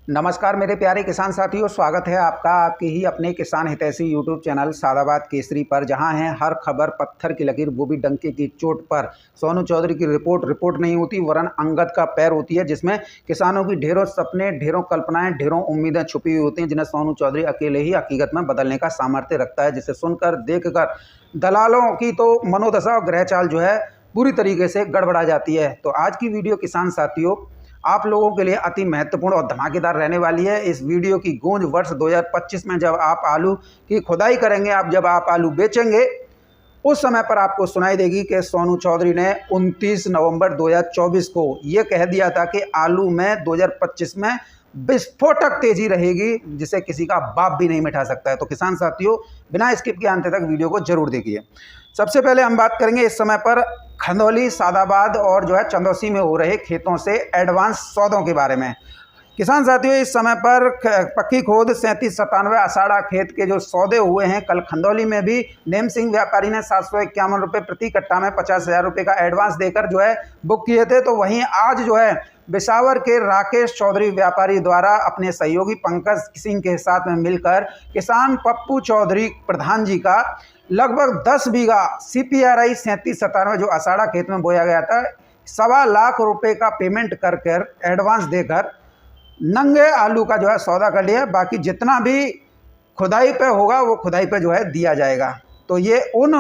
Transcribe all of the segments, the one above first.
नमस्कार मेरे प्यारे किसान साथियों, स्वागत है आपका आपके ही अपने किसान हितैषी यूट्यूब चैनल सादाबाद केसरी पर, जहां है हर खबर पत्थर की लकीर, वो भी डंके की चोट पर। सोनू चौधरी की रिपोर्ट नहीं होती वरन अंगद का पैर होती है, जिसमें किसानों की ढेरों सपने, ढेरों कल्पनाएं, ढेरों उम्मीदें छुपी हुई होती हैं, जिन्हें सोनू चौधरी अकेले ही हकीकत में बदलने का सामर्थ्य रखता है, जिसे सुनकर देखकर दलालों की तो मनोदशा और ग्रह चाल जो है पूरी तरीके से गड़बड़ा जाती है। तो आज की वीडियो किसान साथियों आप लोगों के लिए अति महत्वपूर्ण और धमाकेदार रहने वाली है। इस वीडियो की गूंज वर्ष 2025 में जब आप आलू की खुदाई करेंगे, जब आप आलू बेचेंगे, उस समय पर आपको सुनाई देगी कि सोनू चौधरी ने 29 नवंबर 2024 को ये कह दिया था कि आलू में 2025 में विस्फोटक तेजी रहेगी, जिसे किसी का बाप भी नहीं मिटा सकता है। तो किसान साथियों, बिना स्किप के अंत तक वीडियो को जरूर देखिए। सबसे पहले हम बात करेंगे इस समय पर खंदौली, सादाबाद और जो है चंदौसी में हो रहे खेतों से एडवांस सौदों के बारे में। किसान साथियों, इस समय पर पक्की खोद 3797 अषाढ़ा खेत के जो सौदे हुए हैं, कल खंदौली में भी नेम सिंह व्यापारी ने 751 रुपये प्रति कट्टा में 50,000 रुपये का एडवांस देकर जो है बुक किए थे। तो वहीं आज जो है बिसावर के राकेश चौधरी व्यापारी द्वारा अपने सहयोगी पंकज सिंह के साथ में मिलकर किसान पप्पू चौधरी प्रधान जी का लगभग 10 बीघा CPRI 3797 जो अषाढ़ा खेत में बोया गया था, 1.25 लाख रुपए का पेमेंट कर एडवांस देकर नंगे आलू का जो है सौदा कर लिया। बाकी जितना भी खुदाई पे होगा वो खुदाई पे जो है दिया जाएगा। तो ये उन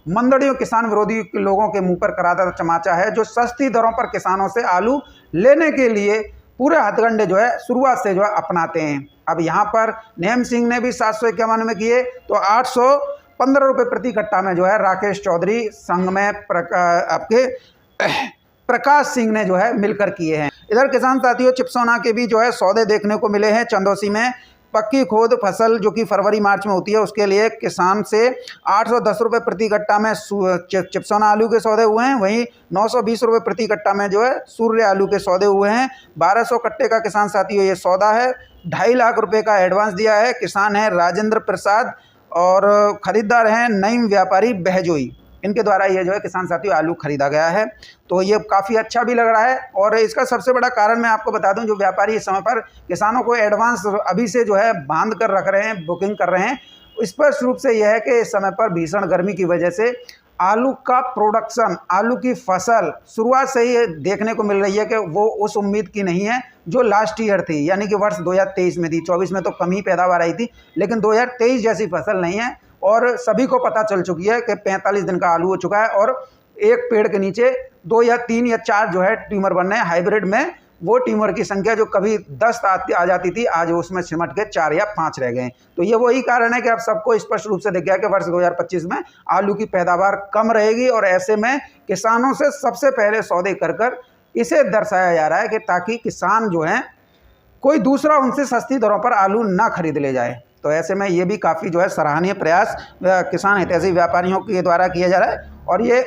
मंदड़ियों, किसान विरोधी लोगों के मुंह पर कराता चमाचा है, जो सस्ती दरों पर किसानों से आलू लेने के लिए पूरे हथकंडे जो है शुरुआत से जो है अपनाते हैं। अब यहाँ पर नेम सिंह ने भी 751 में किए, तो 815 रुपये प्रति कट्टा में जो है राकेश चौधरी संघ में आपके प्रकाश सिंह ने जो है मिलकर किए हैं। इधर किसान साथियों, चिपसोना के भी जो है सौदे देखने को मिले हैं। चंदौसी में पक्की खोद फसल जो कि फरवरी मार्च में होती है, उसके लिए किसान से 810 रुपये प्रति कट्टा में चिपसोना आलू के सौदे हुए हैं। वहीं 920 रुपये प्रति कट्टा में जो है सूर्य आलू के सौदे हुए हैं। 1200 कट्टे का किसान साथियों ये सौदा है। 2.5 लाख रुपये का एडवांस दिया है। किसान है राजेंद्र प्रसाद और खरीदार हैं नईम व्यापारी बहजोई। इनके द्वारा ये जो है किसान साथियों आलू खरीदा गया है। तो ये काफ़ी अच्छा भी लग रहा है। और इसका सबसे बड़ा कारण मैं आपको बता दूं, जो व्यापारी इस समय पर किसानों को एडवांस अभी से जो है बांध कर रख रहे हैं, बुकिंग कर रहे हैं, स्पष्ट रूप से यह है कि इस समय पर भीषण गर्मी की वजह से आलू का प्रोडक्शन, आलू की फसल शुरुआत से ही देखने को मिल रही है कि वो उस उम्मीद की नहीं है जो लास्ट ईयर थी, यानी कि वर्ष 2023 में थी। 24 में तो कम ही पैदावार आई थी, लेकिन 2023 जैसी फसल नहीं है। और सभी को पता चल चुकी है कि 45 दिन का आलू हो चुका है और एक पेड़ के नीचे 2 या 3 या 4 जो है ट्यूमर बन रहे हैं। हाइब्रिड में वो ट्यूमर की संख्या जो कभी 10 आ जाती थी, आज उसमें सिमट के 4 या 5 रह गए। तो ये वही कारण है कि अब सबको स्पष्ट रूप से दिख गया कि वर्ष 2025 में आलू की पैदावार कम रहेगी। और ऐसे में किसानों से सबसे पहले सौदे कर इसे दर्शाया जा रहा है कि ताकि किसान जो हैं कोई दूसरा उनसे सस्ती दरों पर आलू ना खरीद ले जाए। तो ऐसे में ये भी काफ़ी जो है सराहनीय प्रयास किसान हितैषी व्यापारियों के द्वारा किया जा रहा है और ये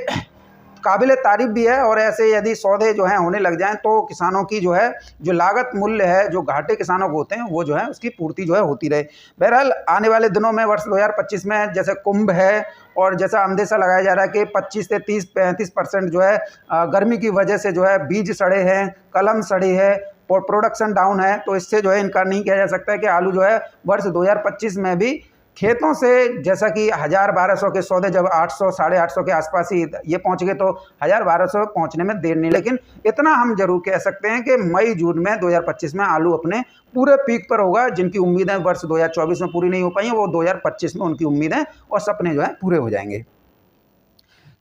काबिल तारीफ भी है। और ऐसे यदि सौदे जो हैं होने लग जाएं तो किसानों की जो है जो लागत मूल्य है, जो घाटे किसानों को होते हैं, वो जो है उसकी पूर्ति जो है होती रहे। बहरहाल आने वाले दिनों में वर्ष 2025 में जैसे कुंभ है और जैसा अंदेशा लगाया जा रहा है कि 25 से 30-35% जो है गर्मी की वजह से जो है बीज सड़े हैं, कलम सड़ी है और प्रोडक्शन डाउन है, तो इससे जो है इनकार नहीं किया जा सकता है कि आलू जो है वर्ष 2025 में भी खेतों से, जैसा कि 1000-1200 के सौदे जब 800 850 के आसपास ही ये पहुंच गए, तो 1000-1200 पहुंचने में देर नहीं। लेकिन इतना हम जरूर कह सकते हैं कि मई जून में 2025 में आलू अपने पूरे पीक पर होगा। जिनकी उम्मीदें वर्ष 2024 में पूरी नहीं हो पाई, वो 2025 में उनकी उम्मीदें और सपने जो है पूरे हो जाएंगे।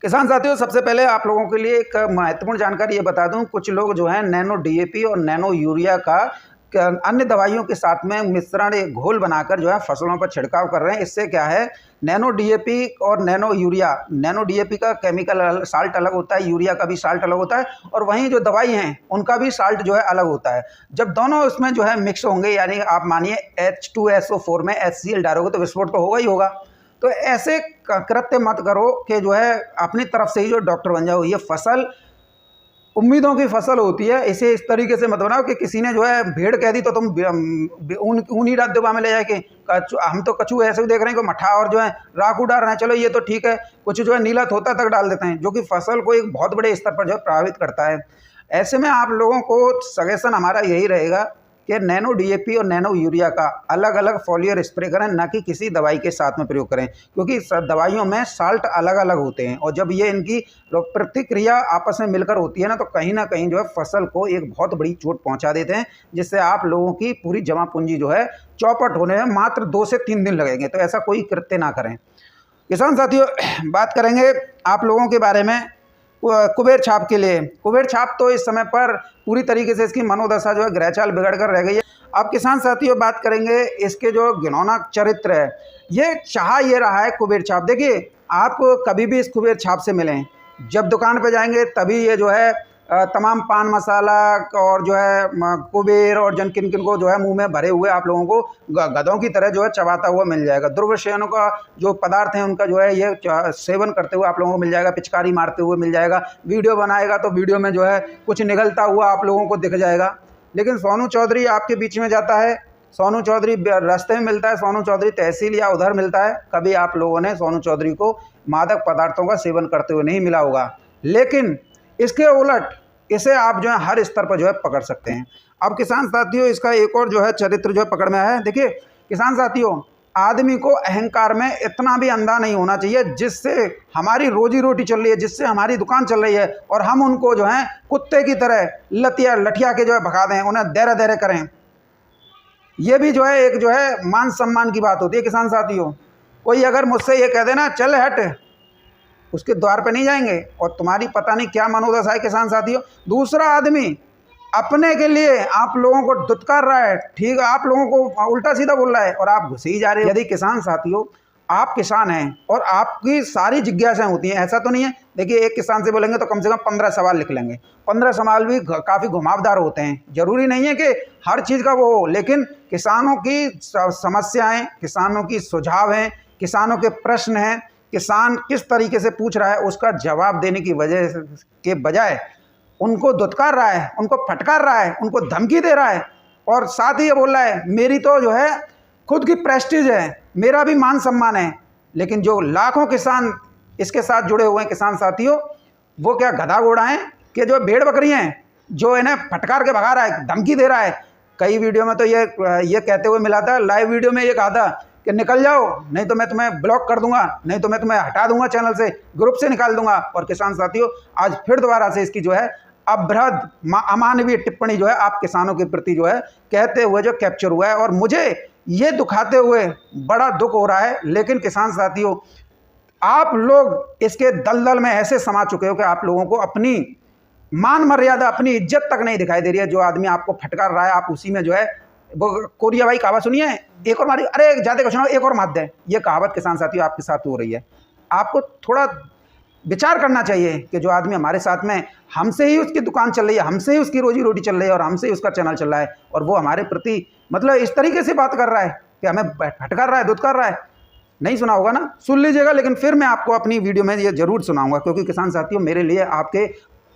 किसान साथियों, सबसे पहले आप लोगों के लिए एक महत्वपूर्ण जानकारी ये बता दूं, कुछ लोग जो है नैनो DAP और नैनो यूरिया का अन्य दवाइयों के साथ में मिश्रण, एक घोल बनाकर जो है फसलों पर छिड़काव कर रहे हैं। इससे क्या है, नैनो DAP और नैनो यूरिया, नैनो DAP का केमिकल साल्ट अलग होता है, यूरिया का भी साल्ट अलग होता है, और वहीं जो दवाई हैं उनका भी साल्ट जो है अलग होता है। जब दोनों उसमें जो है मिक्स होंगे, यानी आप मानिए H2SO4 में HCl डालोगे तो विस्फोट तो होगा ही होगा। तो ऐसे कृत्य मत करो कि जो है अपनी तरफ से ही जो डॉक्टर बन जाओ। ये फसल उम्मीदों की फसल होती है, इसे इस तरीके से मत बनाओ कि किसी ने जो है भेड़ कह दी तो तुम ऊनी रात दुबा में ले जाए कि हम तो कछू ऐसे ही देख रहे हैं कि मठा और जो है राखू डाल रहे हैं, चलो ये तो ठीक है, कुछ जो है नीला तोता तक डाल देते हैं, जो कि फसल को एक बहुत बड़े स्तर पर जो है प्रभावित करता है। ऐसे में आप लोगों को सजेशन हमारा यही रहेगा कि नैनो डीएपी और नैनो यूरिया का अलग अलग फॉलियर स्प्रे करें, ना कि किसी दवाई के साथ में प्रयोग करें, क्योंकि दवाइयों में साल्ट अलग अलग होते हैं और जब ये इनकी प्रतिक्रिया आपस में मिलकर होती है ना, तो कहीं ना कहीं जो है फसल को एक बहुत बड़ी चोट पहुंचा देते हैं, जिससे आप लोगों की पूरी जमा पूंजी जो है चौपट होने में मात्र 2 से 3 दिन लगेंगे। तो ऐसा कोई कृत्य ना करें। किसान साथियों, बात करेंगे आप लोगों के बारे में कुबेर छाप के लिए। कुबेर छाप तो इस समय पर पूरी तरीके से इसकी मनोदशा जो है ग्रहचाल बिगड़ कर रह गई है। अब किसान साथियों बात करेंगे इसके जो घिनौना चरित्र है, ये चाह ये रहा है कुबेर छाप। देखिए, आप कभी भी इस कुबेर छाप से मिलें, जब दुकान पे जाएंगे तभी ये जो है तमाम पान मसाला और जो है कुबेर और जन किन किन को जो है मुंह में भरे हुए आप लोगों को गधों की तरह जो है चबाता हुआ मिल जाएगा। दुर्व्यसनों का जो पदार्थ है उनका जो है ये सेवन करते हुए आप लोगों को मिल जाएगा, पिचकारी मारते हुए मिल जाएगा। वीडियो बनाएगा तो वीडियो में जो है कुछ निगलता हुआ आप लोगों को दिख जाएगा। लेकिन सोनू चौधरी आपके बीच में जाता है, सोनू चौधरी रास्ते में मिलता है, सोनू चौधरी तहसील या उधर मिलता है। कभी आप लोगों ने सोनू चौधरी को मादक पदार्थों का सेवन करते हुए नहीं मिला होगा, लेकिन इसके उलट इसे आप जो है हर स्तर पर जो है पकड़ सकते हैं। अब किसान साथियों, इसका एक और जो है चरित्र जो है पकड़ में आया है। देखिए किसान साथियों, आदमी को अहंकार में इतना भी अंधा नहीं होना चाहिए जिससे हमारी रोजी रोटी चल रही है, जिससे हमारी दुकान चल रही है, और हम उनको जो है कुत्ते की तरह लठिया के जो है भगा दें, उन्हें देरे देरे करें। ये भी जो है एक जो है मान सम्मान की बात होती है। किसान साथियों, कोई अगर मुझसे ये कह देना चल हट, उसके द्वार पे नहीं जाएंगे, और तुम्हारी पता नहीं क्या मनोदशा है। किसान साथियों, दूसरा आदमी अपने के लिए आप लोगों को दुत्कार रहा है, ठीक, आप लोगों को उल्टा सीधा बोल रहा है और आप घुसे ही जा रहे हो। यदि किसान साथियों आप किसान हैं और आपकी सारी जिज्ञासाएं होती हैं, ऐसा तो नहीं है। देखिए, एक किसान से बोलेंगे तो कम से कम 15 सवाल लिख लेंगे। 15 सवाल भी काफ़ी घुमावदार होते हैं। जरूरी नहीं है कि हर चीज़ का वो हो, लेकिन किसानों की समस्याएं, किसानों की सुझाव हैं, किसानों के प्रश्न हैं, किसान किस तरीके से पूछ रहा है उसका जवाब देने की वजह के बजाय उनको दुत्कार रहा है, उनको फटकार रहा है, उनको धमकी दे रहा है, और साथ ही ये बोल रहा है मेरी तो जो है खुद की प्रेस्टीज है, मेरा भी मान सम्मान है। लेकिन जो लाखों किसान इसके साथ जुड़े हुए हैं किसान साथियों, वो क्या गधा घोड़ा हैं कि जो भेड़ बकरियां हैं, जो इन्हें फटकार के भगा रहा है, धमकी दे रहा है। कई वीडियो में तो ये कहते हुए मिला था, लाइव वीडियो में ये कहा था कि निकल जाओ, नहीं तो मैं तुम्हें ब्लॉक कर दूंगा, नहीं तो मैं तुम्हें हटा दूंगा चैनल से, ग्रुप से निकाल दूंगा। और किसान साथियों, आज फिर दोबारा से इसकी जो है अभद्र अमानवीय टिप्पणी जो है आप किसानों के प्रति जो है कहते हुए जो कैप्चर हुआ है, और मुझे ये दुखाते हुए बड़ा दुख हो रहा है। लेकिन किसान साथियों, आप लोग इसके दलदल में ऐसे समा चुके हो कि आप लोगों को अपनी मान मर्यादा, अपनी इज्जत तक नहीं दिखाई दे रही है। जो आदमी आपको फटकार रहा है, आप उसी में जो है वो कोरिया भाई कहावत सुनिए, एक और मारी, अरे ज़्यादा कुछ ना एक और मार दे। ये कहावत किसान साथियों आपके साथ हो रही है। आपको थोड़ा विचार करना चाहिए कि जो आदमी हमारे साथ में, हमसे ही उसकी दुकान चल रही है, हमसे ही उसकी रोजी रोटी चल रही है, और हमसे ही उसका चैनल चल रहा है, और वो हमारे प्रति मतलब इस तरीके से बात कर रहा है कि हमें फटकार रहा है, दुत्कार रहा है। नहीं सुना होगा ना, सुन लीजिएगा। लेकिन फिर मैं आपको अपनी वीडियो में ये जरूर सुनाऊंगा, क्योंकि किसान साथियों, मेरे लिए आपके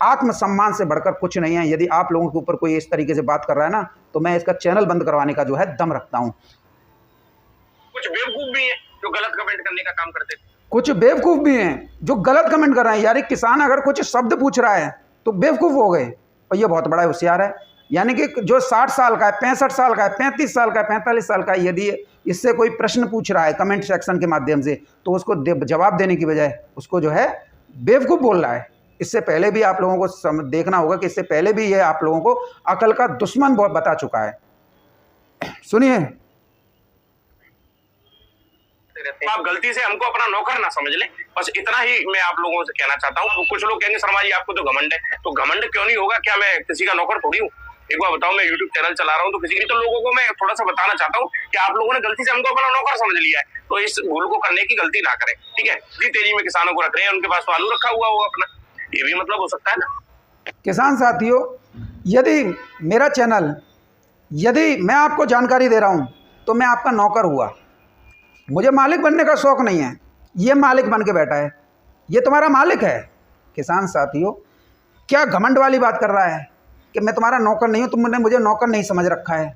आत्मसम्मान से बढ़कर कुछ नहीं है। यदि आप लोगों के ऊपर कोई इस तरीके से बात कर रहा है ना, तो मैं इसका चैनल बंद करवाने का जो है दम रखता हूँ। कुछ बेवकूफ भी हैं जो गलत कमेंट करने का काम करते हैं, कुछ बेवकूफ़ भी हैं जो गलत कमेंट कर रहे हैं। यार किसान अगर कुछ शब्द पूछ रहा है तो बेवकूफ़ हो गए, और ये बहुत बड़ा होशियार है। यानी कि जो 60 साल का है, 65 साल का है, 35 साल का है, 45 साल का है, यदि इससे कोई प्रश्न पूछ रहा है कमेंट सेक्शन के माध्यम से, तो उसको जवाब देने की बजाय उसको जो है बेवकूफ़ बोल रहा है। इससे पहले भी आप लोगों को देखना होगा कि इससे पहले भी ये आप लोगों को अकल का दुश्मन बता चुका है। सुनिए, आप गलती से हमको अपना नौकर ना समझ लें, बस इतना ही मैं आप लोगों से कहना चाहता हूँ। कुछ लोग कहेंगे शर्मा जी आपको तो घमंड है, तो घमंड क्यों नहीं होगा? क्या मैं किसी का नौकर थोड़ी हूँ? एक बार बताओ, मैं यूट्यूब चैनल चला रहा हूँ तो किसी की, तो लोगों को मैं थोड़ा सा बताना चाहता हूँ कि आप लोगों ने गलती से हमको अपना नौकर समझ लिया है, तो इस भूल को करने की गलती ना करें, ठीक है जी। तेजी में किसानों को रख रहे हैं, उनके पास तो आलू रखा हुआ होगा अपना, ये भी मतलब हो सकता है ना। किसान साथियों, यदि मेरा चैनल, यदि मैं आपको जानकारी दे रहा हूँ तो मैं आपका नौकर हुआ, मुझे मालिक बनने का शौक नहीं है। ये मालिक बन के बैठा है, ये तुम्हारा मालिक है। किसान साथियों, क्या घमंड वाली बात कर रहा है कि मैं तुम्हारा नौकर नहीं हूँ, तुमने मुझे नौकर नहीं समझ रखा है।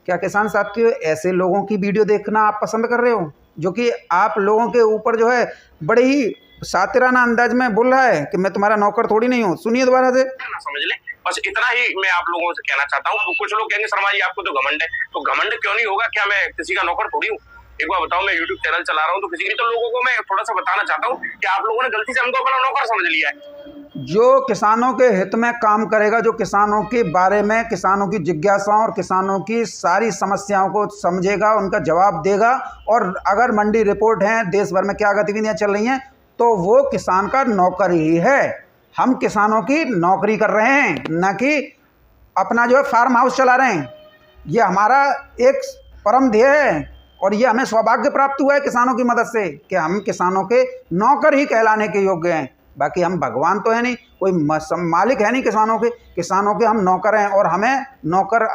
क्या किसान साथियों, ऐसे लोगों की वीडियो देखना आप पसंद कर रहे हो, जो कि आप लोगों के ऊपर जो है बड़े ही सातिराना अंदाज में बोल रहा है कि मैं तुम्हारा नौकर थोड़ी नहीं हूँ? सुनिए दोबारा से। समझ ले, बस इतना ही मैं आप लोगों से कहना चाहता हूँ। कुछ लोग कहेंगे शर्मा जी आपको तो घमंड है, तो घमंड क्यों नहीं होगा? क्या मैं किसी का नौकर थोड़ी हूँ? एक बार बताओ, मैं यूट्यूब चैनल चला रहा हूँ तो किसी की, तो लोगों को मैं थोड़ा सा बताना चाहता हूँ कि आप लोगों ने गलती से हमको अपना नौकर समझ लिया है। जो किसानों के हित में काम करेगा, जो किसानों के बारे में, किसानों की जिज्ञासाओं और किसानों की सारी समस्याओं को समझेगा, उनका जवाब देगा, और अगर मंडी रिपोर्ट है, देश भर में क्या गतिविधियां चल रही हैं, तो वो किसान का नौकर ही है। हम किसानों की नौकरी कर रहे हैं, न कि अपना जो है फार्म हाउस चला रहे हैं। ये हमारा एक परम ध्येय है और ये हमें सौभाग्य प्राप्त हुआ है किसानों की मदद से कि हम किसानों के नौकर ही कहलाने के योग्य हैं। बाकी हम भगवान तो है नहीं, कोई मालिक है नहीं किसानों के हम नौकर हैं। और हमें नौकर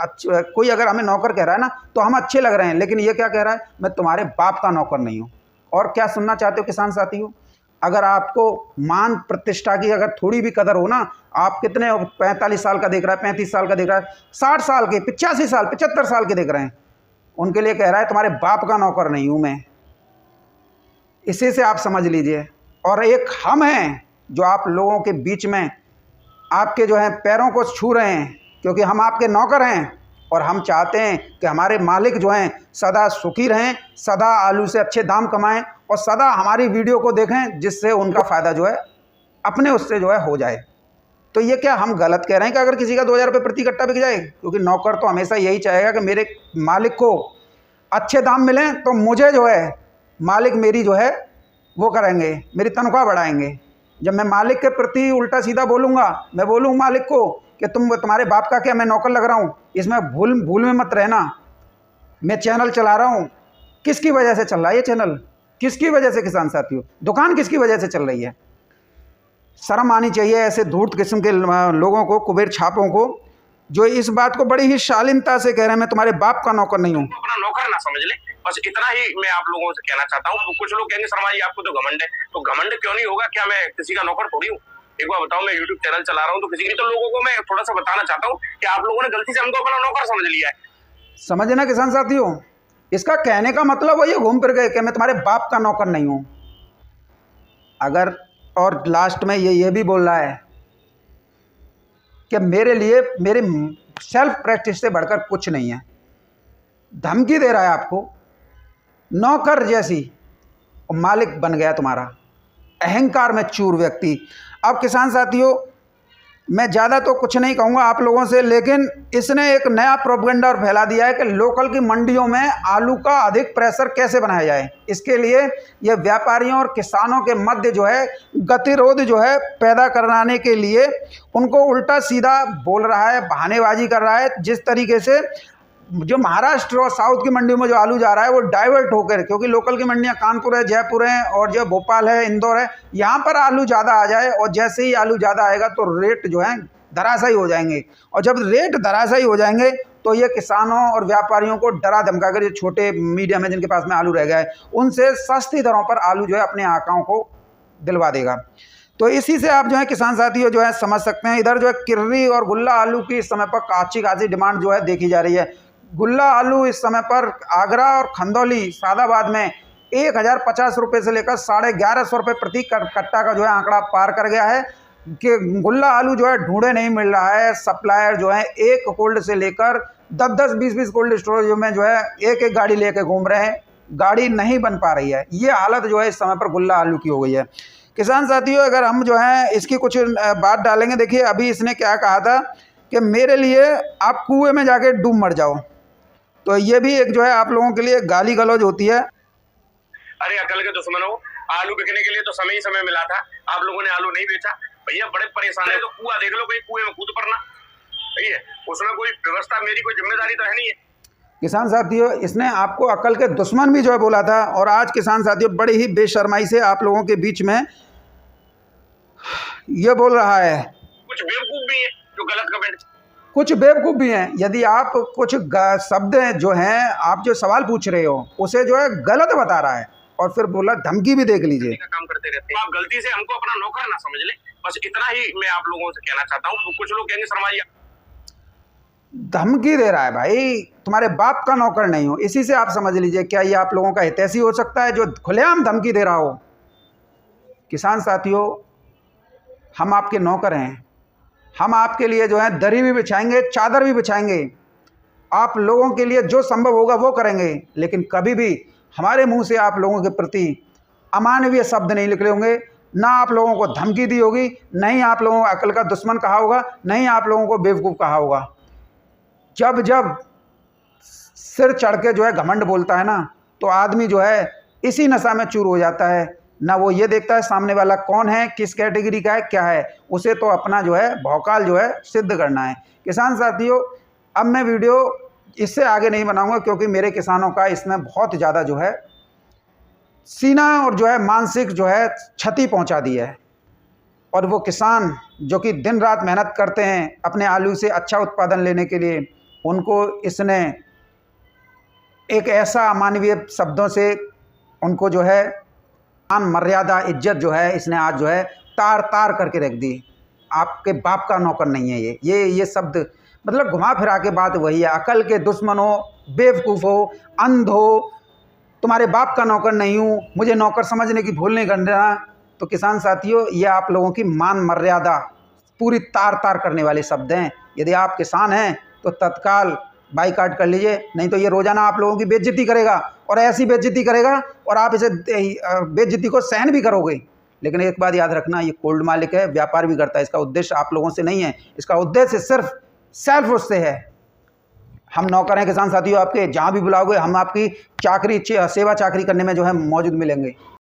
कोई अगर हमें नौकर कह रहा है ना, तो हम अच्छे लग रहे हैं, लेकिन ये क्या कह रहा है, मैं तुम्हारे बाप का नौकर नहीं हूँ। और क्या सुनना चाहते हो किसान साथियों? अगर आपको मान प्रतिष्ठा की अगर थोड़ी भी कदर हो ना, आप कितने 45 साल का देख रहा है, 35 साल का देख रहा है, 60 साल के, 85 साल, 75 साल के देख रहे हैं, उनके लिए कह रहा है तुम्हारे बाप का नौकर नहीं हूँ मैं। इसी से आप समझ लीजिए। और एक हम हैं जो आप लोगों के बीच में आपके जो है पैरों को छू रहे हैं, क्योंकि हम आपके नौकर हैं और हम चाहते हैं कि हमारे मालिक जो हैं सदा सुखी रहें, सदा आलू से अच्छे दाम कमाएं और सदा हमारी वीडियो को देखें, जिससे उनका फ़ायदा जो है अपने उससे जो है हो जाए। तो ये क्या हम गलत कह रहे हैं कि अगर किसी का 2000 रुपये प्रति कट्टा बिक जाए? क्योंकि नौकर तो हमेशा यही चाहेगा कि मेरे मालिक को अच्छे दाम मिलें, तो मुझे जो है मालिक मेरी जो है वो करेंगे, मेरी तनख्वाह बढ़ाएंगे। जब मैं मालिक के प्रति उल्टा सीधा बोलूँगा, मैं बोलूँ मालिक को कि तुम्हारे बाप का क्या मैं नौकर लग रहा हूँ, इसमें भूल में मत रहना। मैं चैनल चला रहा हूँ, किसकी वजह से चल रहा है ये चैनल? किसकी वजह से किसान साथियों? दुकान किसकी वजह से चल रही है? शर्म आनी चाहिए ऐसे धूर्त किस्म के लोगों को, कुबेर छापों को, जो इस बात को बड़ी ही शालीनता से कह रहे हैं मैं तुम्हारे बाप का नौकर नहीं हूँ। अपना नौकर ना समझ ले, बस इतना ही मैं आप लोगों से कहना चाहता हूँ। कुछ लोग कहेंगे शर्मा जी आपको तो घमंड है, तो घमंड क्यों नहीं होगा? क्या मैं किसी का नौकर थोड़ी हूँ? एक बार बताओ, मैं यूट्यूब चैनल चला रहा हूँ तो किसी की, तो लोगों को मैं थोड़ा सा बताना चाहता हूँ कि आप लोगों ने गलती से हमको अपना नौकर समझ लिया है। समझना किसान साथियों, इसका कहने का मतलब वही घूम फिर गए कि मैं तुम्हारे बाप का नौकर नहीं हूँ। अगर और लास्ट में ये भी बोल रहा है कि मेरे लिए मेरे सेल्फ प्रैक्टिस से बढ़कर कुछ नहीं है, धमकी दे रहा है आपको नौकर जैसी, और मालिक बन गया तुम्हारा अहंकार में चूर व्यक्ति। अब किसान साथियों, मैं ज़्यादा तो कुछ नहीं कहूँगा आप लोगों से, लेकिन इसने एक नया प्रोपेगेंडा और फैला दिया है कि लोकल की मंडियों में आलू का अधिक प्रेशर कैसे बनाया जाए। इसके लिए ये व्यापारियों और किसानों के मध्य जो है गतिरोध जो है पैदा कराने के लिए उनको उल्टा सीधा बोल रहा है, बहानेबाजी कर रहा है। जिस तरीके से जो महाराष्ट्र और साउथ की मंडियों में जो आलू जा रहा है वो डाइवर्ट होकर, क्योंकि लोकल की मंडियां कानपुर है, जयपुर है और जो भोपाल है, इंदौर है, यहाँ पर आलू ज़्यादा आ जाए, और जैसे ही आलू ज़्यादा आएगा तो रेट जो है धराशायी हो जाएंगे। और जब रेट धराशायी हो जाएंगे तो ये किसानों और व्यापारियों को डरा धमका कर, जो छोटे मीडियम है जिनके पास में आलू रह गया है, उनसे सस्ती दरों पर आलू जो है अपने आकाओं को दिलवा देगा। तो इसी से आप जो है किसान साथियों जो है समझ सकते हैं। इधर जो है किर्री और गुल्ला आलू की इस समय पर अच्छी खासी डिमांड जो है देखी जा रही है। गुल्ला आलू इस समय पर आगरा और खंदौली, सादाबाद में 1050 रुपये से लेकर 1150 रुपये प्रति कट्टा का जो है आंकड़ा पार कर गया है कि गुल्ला आलू जो है ढूंढे नहीं मिल रहा है। सप्लायर जो है एक कोल्ड से लेकर 10-10, 20-20 कोल्ड स्टोरेज में जो है एक गाड़ी लेके घूम रहे हैं, गाड़ी नहीं बन पा रही है। ये हालत जो है इस समय पर गुल्ला आलू की हो गई है। किसान साथियों, अगर हम जो है इसकी कुछ बात डालेंगे, देखिए अभी इसने क्या कहा था कि मेरे लिए आप कुएं में जाके डूब मर जाओ, तो ये भी एक जो है आप लोगों के लिए गाली गलौज होती है। अरे अकल के दुश्मनों, आलू बिकने के लिए तो समय ही समय मिला था, आप लोगों ने आलू नहीं बेचा। भैया बड़े परेशान है तो कुआं देख लो, कहीं कुएं में कूद पड़ना, सही है, उसमें कोई व्यवस्था, मेरी कोई जिम्मेदारी तो है नहीं है। किसान साथियों, इसने आपको अकल के दुश्मन भी जो है बोला था, और आज किसान साथियों बड़ी ही बेशर्माई से आप लोगों के बीच में ये बोल रहा है। कुछ बेवकूफ भी है जो गलत कमेंट, कुछ बेवकूफ़ भी हैं। यदि आप कुछ शब्द जो हैं, आप जो सवाल पूछ रहे हो उसे जो है गलत बता रहा है, और फिर बोला धमकी भी देख लीजिए। काम करते रहते हैं आप, गलती से हमको अपना नौकर ना समझ ले, बस इतना ही मैं आप लोगों से कहना चाहता हूँ। कुछ लोग कहेंगे शर्मा जी धमकी दे रहा है, भाई तुम्हारे बाप का नौकर नहीं हो। इसी से आप समझ लीजिए क्या ये आप लोगों का हितैषी हो सकता है जो खुलेआम धमकी दे रहा हो। किसान साथियों, हम आपके नौकर हैं, हम आपके लिए जो है दरी भी बिछाएंगे, चादर भी बिछाएंगे, आप लोगों के लिए जो संभव होगा वो करेंगे, लेकिन कभी भी हमारे मुंह से आप लोगों के प्रति अमानवीय शब्द नहीं निकले होंगे, ना आप लोगों को धमकी दी होगी, नहीं आप लोगों को अकल का दुश्मन कहा होगा, नहीं आप लोगों को बेवकूफ़ कहा होगा। जब जब सिर चढ़ के जो है घमंड बोलता है ना, तो आदमी जो है इसी नशा में चूर हो जाता है। ना वो ये देखता है सामने वाला कौन है, किस कैटेगरी का है, क्या है, उसे तो अपना जो है भौकाल जो है सिद्ध करना है। किसान साथियों, अब मैं वीडियो इससे आगे नहीं बनाऊंगा क्योंकि मेरे किसानों का इसमें बहुत ज़्यादा जो है सीना और जो है मानसिक जो है क्षति पहुंचा दी है। और वो किसान जो कि दिन रात मेहनत करते हैं अपने आलू से अच्छा उत्पादन लेने के लिए, उनको इसने एक ऐसा अमानवीय शब्दों से उनको जो है मान मर्यादा इज्जत जो है इसने आज जो है तार तार करके रख दी। आपके बाप का नौकर नहीं है ये शब्द, मतलब घुमा फिरा के बात वही है। अकल के दुश्मन हो, बेवकूफ़ हो, अंध हो, तुम्हारे बाप का नौकर नहीं हूँ, मुझे नौकर समझने की भूल नहीं करना। तो किसान साथियों, ये आप लोगों की मान मर्यादा पूरी तार तार करने वाले शब्द हैं। यदि आप किसान हैं तो तत्काल बाइकाट कर लीजिए, नहीं तो ये रोज़ाना आप लोगों की बेइज्जती करेगा और ऐसी बेइज्जती करेगा और आप इसे बेइज्जती को सहन भी करोगे। लेकिन एक बात याद रखना, ये कोल्ड मालिक है, व्यापार भी करता है, इसका उद्देश्य आप लोगों से नहीं है, इसका उद्देश्य सिर्फ सेल्फ उससे है। हम नौकर हैं किसान साथियों, आपके जहाँ भी बुलाओगे हम आपकी चाकरी सेवा चाकरी करने में जो है मौजूद मिलेंगे।